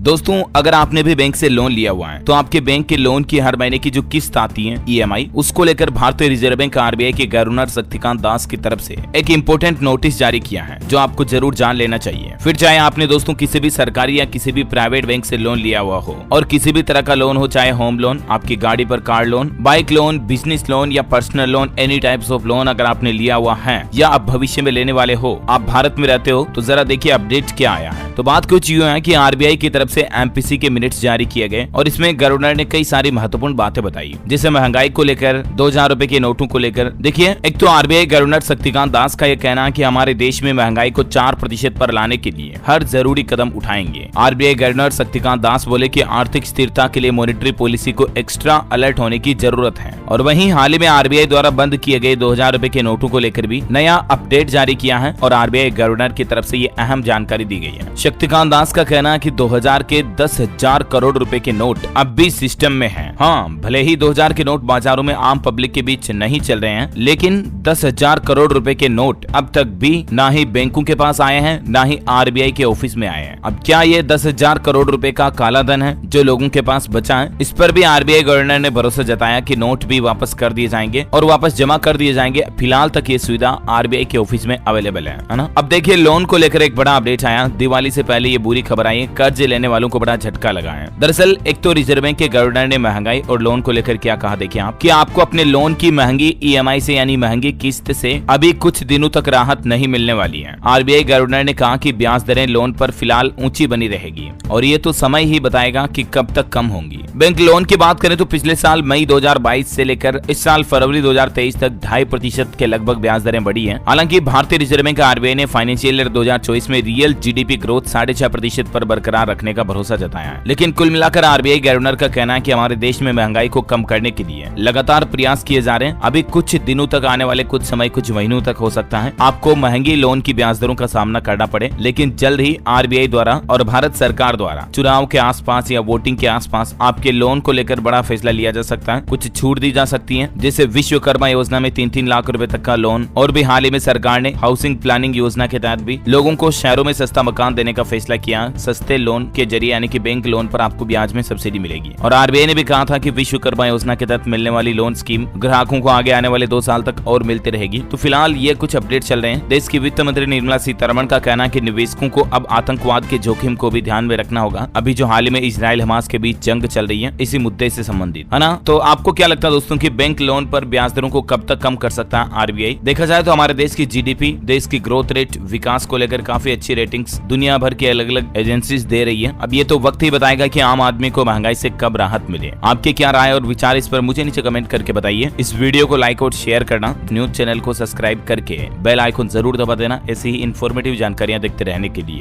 दोस्तों, अगर आपने भी बैंक से लोन लिया हुआ है तो आपके बैंक के लोन की हर महीने की जो किस्त आती है EMI, उसको लेकर भारतीय रिजर्व बैंक RBI के गवर्नर शक्तिकांत दास की तरफ से एक इम्पोर्टेंट नोटिस जारी किया है जो आपको जरूर जान लेना चाहिए। फिर चाहे आपने दोस्तों किसी भी सरकारी या किसी भी प्राइवेट बैंक से लोन लिया हुआ हो और किसी भी तरह का लोन हो, चाहे होम लोन, आपकी गाड़ी पर car loan, bike loan, business loan या personal loan, any types of loan अगर आपने लिया हुआ है या आप भविष्य में लेने वाले हो, आप भारत में रहते हो, तो जरा देखिए अपडेट क्या आया है। तो बात कुछ यूं है कि RBI की तरफ से MPC के मिनट्स जारी किए गए और इसमें गवर्नर ने कई सारी महत्वपूर्ण बातें बताई, जैसे महंगाई को लेकर, 2000 रुपए के नोटों को लेकर। देखिए, एक तो RBI गवर्नर शक्तिकांत दास का यह कहना है कि हमारे देश में महंगाई को 4% पर लाने के लिए हर जरूरी कदम उठाएंगे। RBI गवर्नर शक्तिकांत दास बोले कि आर्थिक स्थिरता के लिए मॉनेटरी पॉलिसी को एक्स्ट्रा अलर्ट होने की जरूरत है। और वहीं हाल ही में RBI द्वारा बंद किए गए 2000 रुपए के नोटों को लेकर भी नया अपडेट जारी किया है और RBI गवर्नर की तरफ से ये अहम जानकारी दी गई है। शक्तिकांत दास का कहना है कि 2000 के 10,000 करोड़ रुपए के नोट अब भी सिस्टम में हैं। हाँ, भले ही 2000 के नोट बाजारों में आम पब्लिक के बीच नहीं चल रहे हैं, लेकिन 10,000 करोड़ रुपए के नोट अब तक भी ना ही बैंकों के पास आए हैं, ना ही RBI के ऑफिस में आए हैं। अब क्या ये 10,000 करोड़ रुपए का काला धन है जो लोगों के पास बचा है? इस पर भी RBI गवर्नर ने भरोसा जताया कि नोट भी वापस कर दिए जाएंगे और वापस जमा कर दिए जाएंगे। फिलहाल तक ये सुविधा RBI के ऑफिस में अवेलेबल है ना। अब देखिए, लोन को लेकर एक बड़ा अपडेट आया। दिवाली से पहले ये बुरी खबर आई, कर्ज लेने वालों को बड़ा झटका लगा है। दरअसल एक तो रिजर्व बैंक के गवर्नर ने महंगाई और लोन को लेकर क्या कहा, देखिए आप, कि आपको अपने लोन की महंगी EMI से यानी महंगी किस्त से अभी कुछ दिनों तक राहत नहीं मिलने वाली है। RBI गवर्नर ने कहा कि ब्याज दरें लोन पर फिलहाल ऊंची बनी रहेगी और ये तो समय ही बताएगा कि कब तक कम होंगी। बैंक लोन की बात करें तो पिछले साल मई 2022 से लेकर इस साल फरवरी 2023 तक 2.5% के लगभग ब्याज दरें बढ़ी हैं। हालांकि भारतीय रिजर्व बैंक RBI ने फाइनेंशियल ईयर 2024 में रियल GDP ग्रोथ 6.5% पर बरकरार रखने का भरोसा जताया है। लेकिन कुल मिलाकर RBI गवर्नर का कहना है कि हमारे देश में महंगाई को कम करने के लिए लगातार प्रयास किए जा रहे हैं। अभी कुछ दिनों तक, आने वाले कुछ समय, कुछ महीनों तक हो सकता है आपको महंगी लोन की ब्याज दरों का सामना करना पड़े, लेकिन जल्द ही RBI द्वारा और भारत सरकार द्वारा चुनाव के आसपास या वोटिंग के आसपास आपके लोन को लेकर बड़ा फैसला लिया जा सकता है। कुछ छूट दी जा सकती है, जैसे विश्वकर्मा योजना में 3-3 लाख रुपए तक का लोन, और भी हाल ही में सरकार ने हाउसिंग प्लानिंग योजना के तहत भी लोगों को शहरों में सस्ता मकान देने का फैसला किया। सस्ते लोन के जरिए यानी कि बैंक लोन पर आपको ब्याज में सब्सिडी मिलेगी। और RBI ने भी कहा था कि विश्वकर्मा योजना के तहत मिलने वाली लोन स्कीम ग्राहकों को आगे आने वाले 2 साल तक और मिलती रहेगी। तो फिलहाल ये कुछ अपडेट चल रहे हैं। देश की वित्त मंत्री निर्मला सीतारमण का कहना है कि निवेशकों को अब आतंकवाद के जोखिम को भी ध्यान में रखना होगा। अभी जो हाल ही में इजराइल हमास के बीच जंग चल रही है, इसी मुद्दे से संबंधित है ना। तो आपको क्या लगता है दोस्तों कि बैंक लोन पर ब्याज दरों को कब तक कम कर सकता है RBI? देखा जाए तो हमारे देश की GDP, देश की ग्रोथ रेट, विकास को लेकर काफी अच्छी रेटिंग्स दुनिया भर की अलग अलग एजेंसीज दे रही है। अब ये तो वक्त ही बताएगा कि आम आदमी को महंगाई से कब राहत मिले। आपके क्या राय और विचार इस पर मुझे नीचे कमेंट करके बताइए। इस वीडियो को लाइक और शेयर करना, न्यूज चैनल को सब्सक्राइब करके बेल आइकन जरूर दबा देना ऐसी ही इंफॉर्मेटिव जानकारियां देखते रहने के लिए।